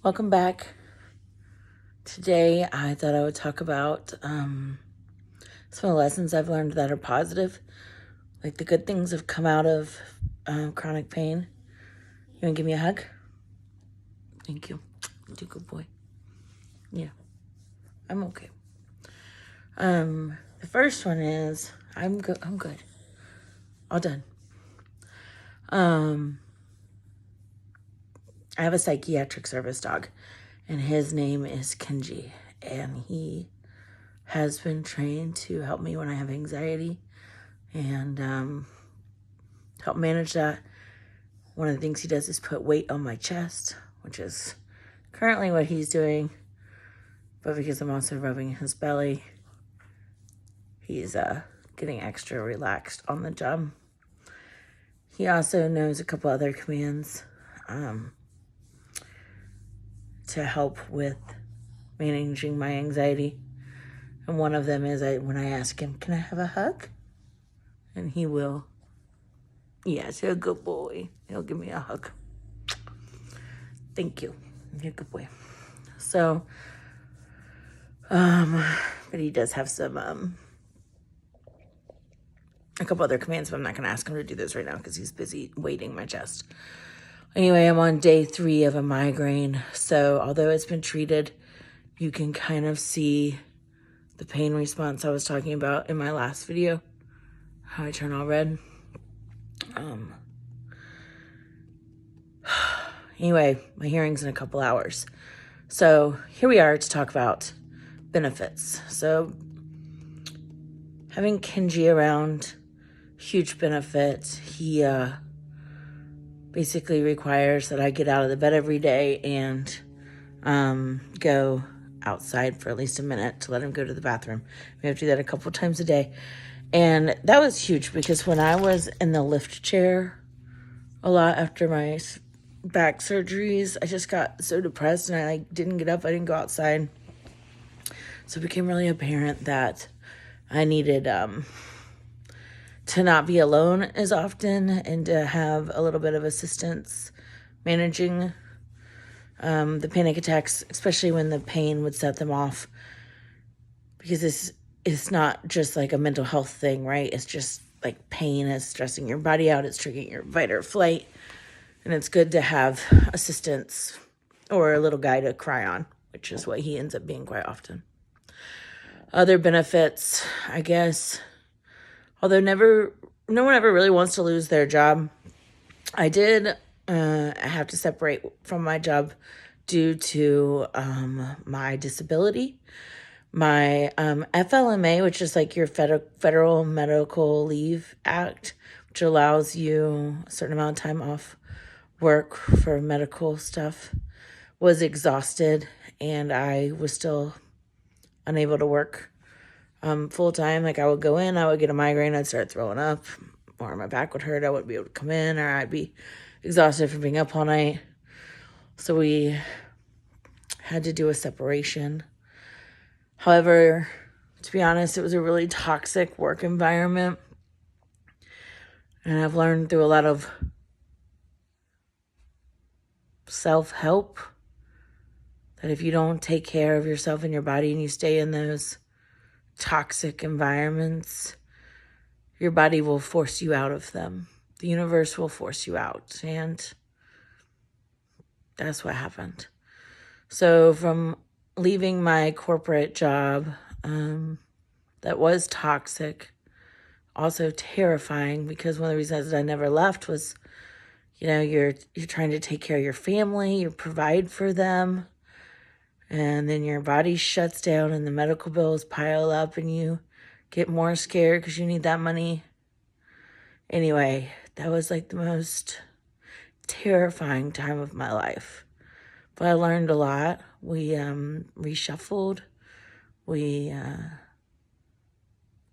Welcome back. Today, I thought I would talk about some of the lessons I've learned that are positive, like the good things have come out of chronic pain. You want to give me a hug? Thank you. You're a good boy. Yeah, I'm okay. The first one is I'm good. All done. I have a psychiatric service dog, and his name is Kenji, and he has been trained to help me when I have anxiety and help manage that. One of the things he does is put weight on my chest, which is currently what he's doing, but because I'm also rubbing his belly, he's getting extra relaxed on the job. He also knows a couple other commands to help with managing my anxiety. And one of them is when I ask him, can I have a hug? And he will. Yes, you're a good boy. He'll give me a hug. Thank you. You're a good boy. So, but he does have some, a couple other commands, but I'm not going to ask him to do this right now because he's busy weighting my chest. Anyway, I'm on day 3 of a migraine. So although it's been treated, you can kind of see the pain response I was talking about in my last video, how I turn all red. Anyway, my hearing's in a couple hours. So here we are to talk about benefits. So having Kenji around, huge benefit. He basically requires that I get out of the bed every day and go outside for at least a minute to let him go to the bathroom. We have to do that a couple times a day. And that was huge because when I was in the lift chair a lot after my back surgeries, I just got so depressed and I didn't get up. I didn't go outside. So it became really apparent that I needed to not be alone as often and to have a little bit of assistance managing the panic attacks, especially when the pain would set them off. Because it's not just like a mental health thing, right? It's just like pain is stressing your body out. It's triggering your fight or flight. And it's good to have assistance or a little guy to cry on, which is what he ends up being quite often. Other benefits, I guess, although no one ever really wants to lose their job. I did have to separate from my job due to my disability. My FLMA, which is like your Federal Medical Leave Act, which allows you a certain amount of time off work for medical stuff, was exhausted, and I was still unable to work full time. Like I would go in, I would get a migraine, I'd start throwing up, or my back would hurt, I wouldn't be able to come in, or I'd be exhausted from being up all night. So we had to do a separation. However, to be honest, it was a really toxic work environment. And I've learned through a lot of self-help that if you don't take care of yourself and your body and you stay in those toxic environments, your body will force you out of them. The universe will force you out. And that's what happened. So from leaving my corporate job that was toxic, also terrifying, because one of the reasons that I never left was, you're trying to take care of your family, you provide for them, and then your body shuts down and the medical bills pile up and you get more scared because you need that money. Anyway, that was like the most terrifying time of my life. But I learned a lot. We reshuffled. We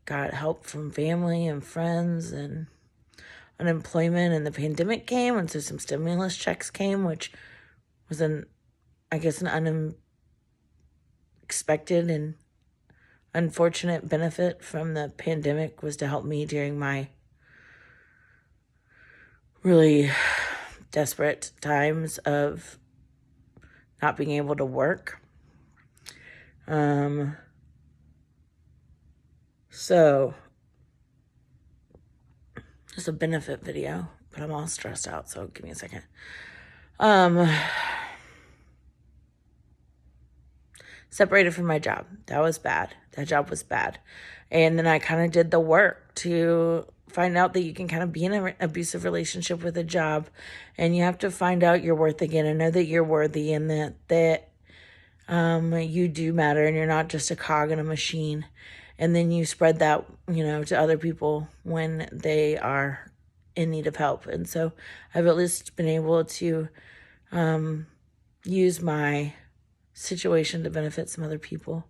got help from family and friends, and unemployment and the pandemic came, and so some stimulus checks came, which was an unexpected and unfortunate benefit from the pandemic, was to help me during my really desperate times of not being able to work. So it's a benefit video, but I'm all stressed out, so give me a second. Separated from my job. That was bad. That job was bad. And then I kind of did the work to find out that you can kind of be in an abusive relationship with a job, and you have to find out your worth again and know that you're worthy, and that you do matter, and you're not just a cog in a machine. And then you spread that, to other people when they are in need of help. And so I've at least been able to use my situation to benefit some other people.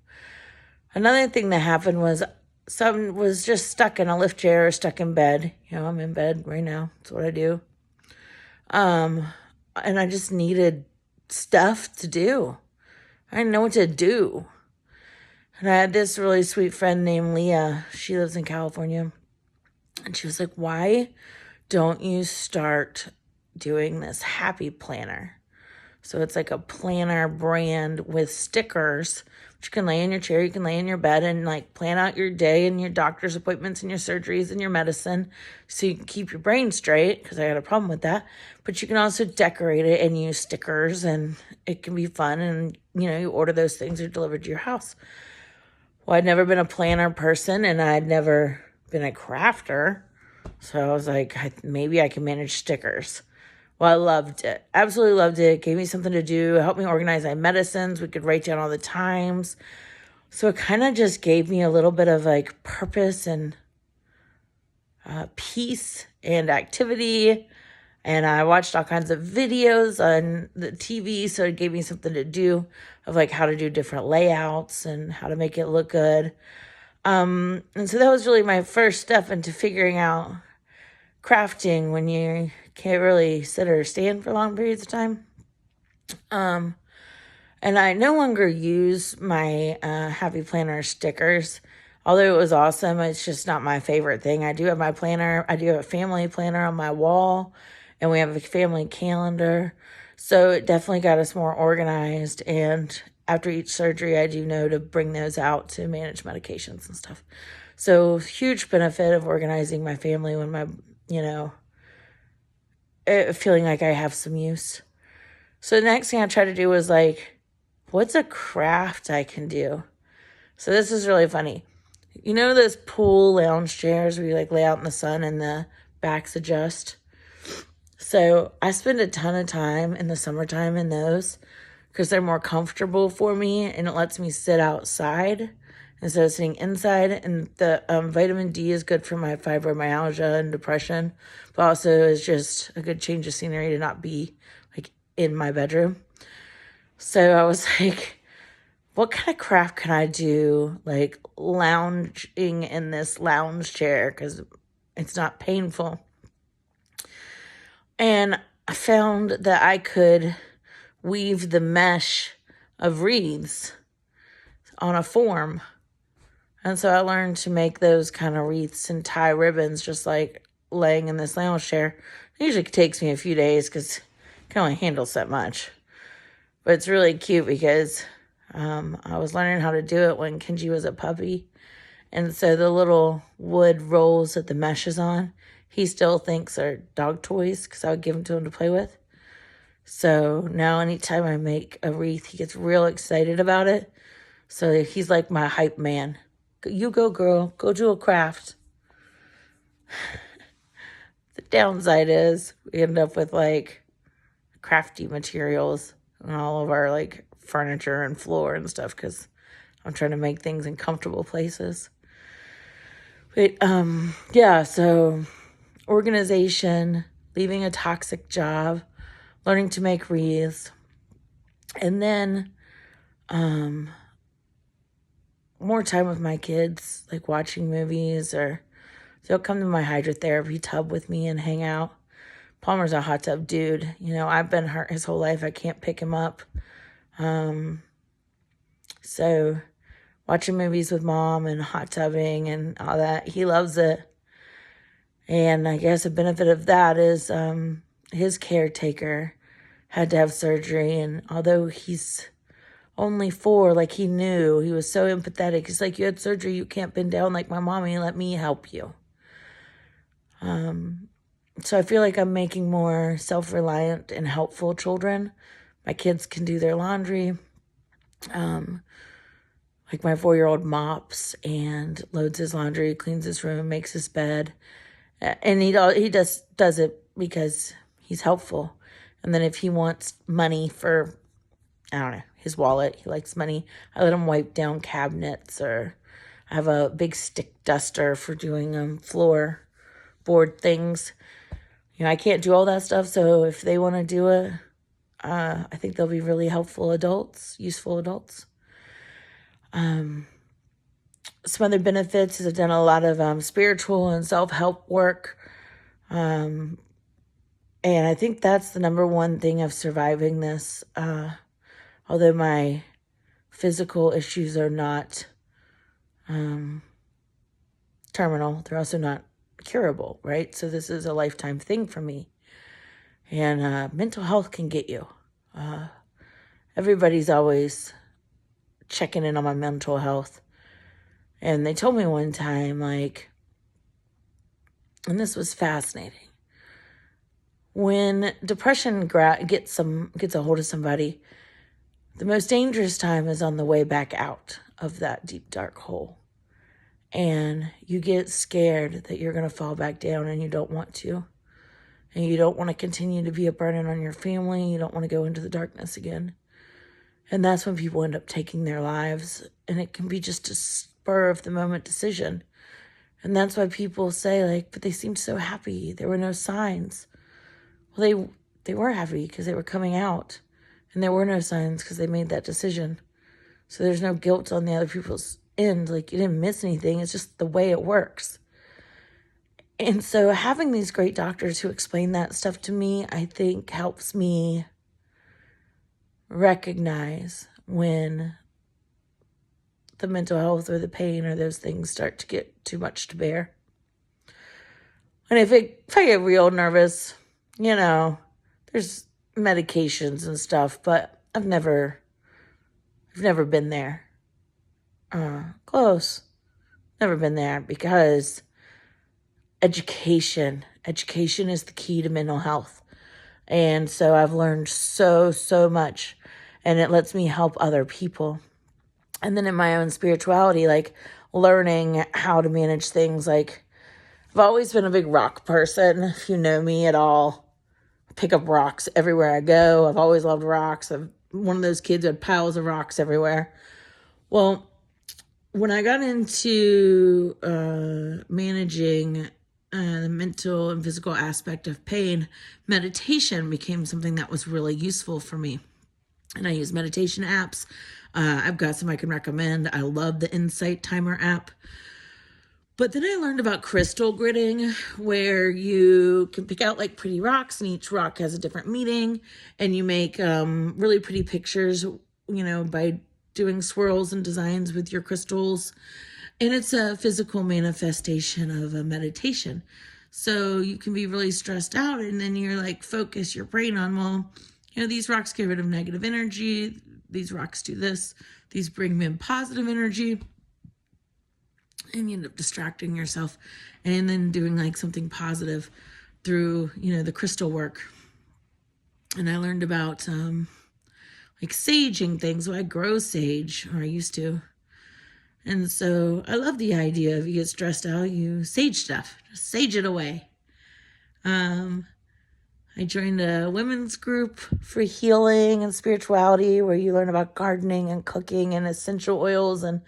Another thing that happened was someone was just stuck in a lift chair or stuck in bed. I'm in bed right now. That's what I do. And I just needed stuff to do. I didn't know what to do. And I had this really sweet friend named Leah. She lives in California. And she was like, why don't you start doing this happy planner? So it's like a planner brand with stickers, which you can lay in your chair, you can lay in your bed and like plan out your day and your doctor's appointments and your surgeries and your medicine so you can keep your brain straight, because I had a problem with that. But you can also decorate it and use stickers, and it can be fun, and you order those things, they're delivered to your house. Well, I'd never been a planner person, and I'd never been a crafter. So I was like, maybe I can manage stickers. Well, I loved it. Absolutely loved it. It gave me something to do. It helped me organize my medicines. We could write down all the times. So it kind of just gave me a little bit of like purpose and peace and activity. And I watched all kinds of videos on the TV. So it gave me something to do of like how to do different layouts and how to make it look good. And so that was really my first step into figuring out crafting when you can't really sit or stand for long periods of time. And I no longer use my Happy Planner stickers. Although it was awesome, it's just not my favorite thing. I do have my planner. I do have a family planner on my wall, and we have a family calendar. So it definitely got us more organized. And after each surgery, I do know to bring those out to manage medications and stuff. So huge benefit of organizing my family when my, feeling like I have some use. So the next thing I tried to do was like, what's a craft I can do? So this is really funny. Those pool lounge chairs where you like lay out in the sun and the backs adjust? So I spend a ton of time in the summertime in those because they're more comfortable for me, and it lets me sit outside instead of sitting inside. And the vitamin D is good for my fibromyalgia and depression, but also is just a good change of scenery to not be like in my bedroom. So I was like, what kind of craft can I do, like lounging in this lounge chair, because it's not painful. And I found that I could weave the mesh of wreaths on a form. And so I learned to make those kind of wreaths and tie ribbons just like laying in this lounge chair. It usually takes me a few days because I can only handle so much. But it's really cute because I was learning how to do it when Kenji was a puppy. And so the little wood rolls that the mesh is on, he still thinks are dog toys because I would give them to him to play with. So now anytime I make a wreath, he gets real excited about it. So he's like my hype man. You go, girl. Go do a craft. The downside is we end up with like crafty materials on all of our like furniture and floor and stuff because I'm trying to make things in comfortable places. But yeah, so organization, leaving a toxic job, learning to make wreaths, and then more time with my kids, like watching movies, or they'll come to my hydrotherapy tub with me and hang out. Palmer's a hot tub dude. I've been hurt his whole life. I can't pick him up. So watching movies with mom and hot tubbing and all that, he loves it. And I guess a benefit of that is his caretaker had to have surgery. And although he's only 4, like, he knew, he was so empathetic. He's like, you had surgery, you can't bend down like my mommy, let me help you. So I feel like I'm making more self-reliant and helpful children. My kids can do their laundry. Like my 4-year-old mops and loads his laundry, cleans his room, makes his bed. And he does it because he's helpful. And then if he wants money for, I don't know, his wallet, he likes money, I let him wipe down cabinets, or I have a big stick duster for doing floorboard things. I can't do all that stuff, so if they want to do it, I think they'll be really helpful adults, useful adults. Some other benefits is I've done a lot of spiritual and self-help work. And I think that's the number one thing of surviving this. Although my physical issues are not terminal, they're also not curable, right? So this is a lifetime thing for me. And mental health can get you. Everybody's always checking in on my mental health. And they told me one time, like, and this was fascinating, when depression gets a hold of somebody, the most dangerous time is on the way back out of that deep, dark hole. And you get scared that you're going to fall back down, and you don't want to. And you don't want to continue to be a burden on your family. You don't want to go into the darkness again. And that's when people end up taking their lives. And it can be just a spur of the moment decision. And that's why people say, like, but they seemed so happy. There were no signs. Well, they were happy because they were coming out. And there were no signs because they made that decision. So there's no guilt on the other people's end. Like, you didn't miss anything. It's just the way it works. And so having these great doctors who explain that stuff to me, I think helps me recognize when the mental health or the pain or those things start to get too much to bear. And if I get real nervous, there's medications and stuff, but I've never been there. Close. Never been there, because education is the key to mental health. And so I've learned so much, and it lets me help other people. And then in my own spirituality, like learning how to manage things, like I've always been a big rock person. If you know me at all, I pick up rocks everywhere I go. I've always loved rocks. I'm one of those kids who had piles of rocks everywhere. Well, when I got into managing the mental and physical aspect of pain, meditation became something that was really useful for me. And I use meditation apps. I've got some I can recommend. I love the Insight Timer app. But then I learned about crystal gridding, where you can pick out like pretty rocks, and each rock has a different meaning, and you make really pretty pictures, by doing swirls and designs with your crystals. And it's a physical manifestation of a meditation. So you can be really stressed out, and then you're like, focus your brain on, these rocks get rid of negative energy. These rocks do this. These bring in positive energy. And you end up distracting yourself and then doing like something positive through, the crystal work. And I learned about like saging things. So I grow sage, or I used to. And so I love the idea of, you get stressed out, you sage stuff, just sage it away. I joined a women's group for healing and spirituality, where you learn about gardening and cooking and essential oils. And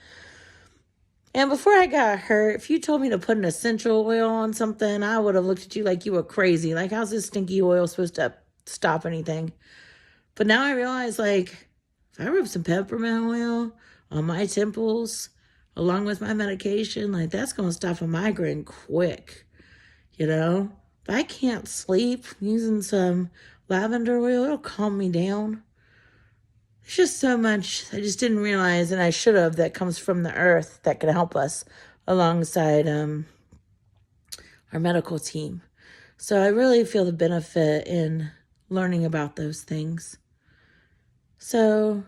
before I got hurt, if you told me to put an essential oil on something, I would have looked at you like you were crazy. Like, how's this stinky oil supposed to stop anything? But now I realize, like, if I rub some peppermint oil on my temples along with my medication, like, that's going to stop a migraine quick, If I can't sleep, using some lavender oil, it'll calm me down. There's just so much I just didn't realize, and I should have, that comes from the earth that can help us alongside our medical team. So I really feel the benefit in learning about those things. So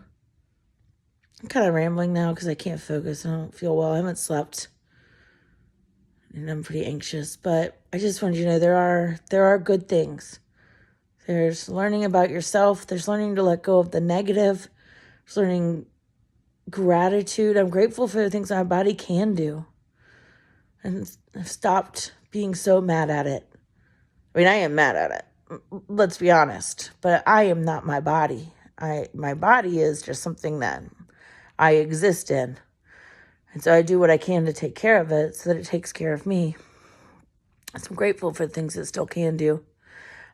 I'm kind of rambling now because I can't focus. I don't feel well. I haven't slept. And I'm pretty anxious. But I just wanted you to know there are good things. There's learning about yourself. There's learning to let go of the negative. There's learning gratitude. I'm grateful for the things my body can do. And I've stopped being so mad at it. I mean, I am mad at it. Let's be honest. But I am not my body. My body is just something that I exist in. And so I do what I can to take care of it so that it takes care of me. So I'm grateful for the things it still can do.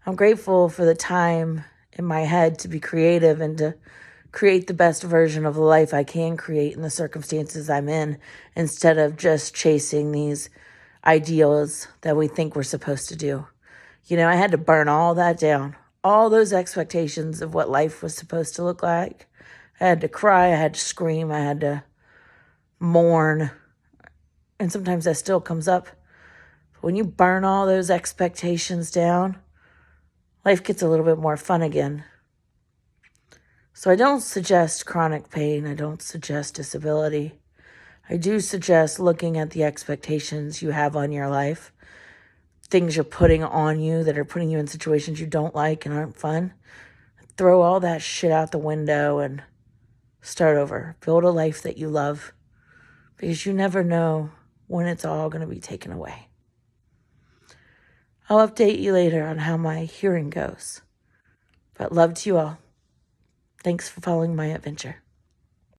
I'm grateful for the time in my head to be creative and to create the best version of the life I can create in the circumstances I'm in, instead of just chasing these ideals that we think we're supposed to do. You know, I had to burn all that down, all those expectations of what life was supposed to look like. I had to cry, I had to scream, I had to mourn, and sometimes that still comes up. But when you burn all those expectations down, life gets a little bit more fun again. So I don't suggest chronic pain. I don't suggest disability. I do suggest looking at the expectations you have on your life, things you're putting on you that are putting you in situations you don't like and aren't fun. Throw all that shit out the window and start over. Build a life that you love, because you never know when it's all going to be taken away. I'll update you later on how my hearing goes. But love to you all. Thanks for following my adventure.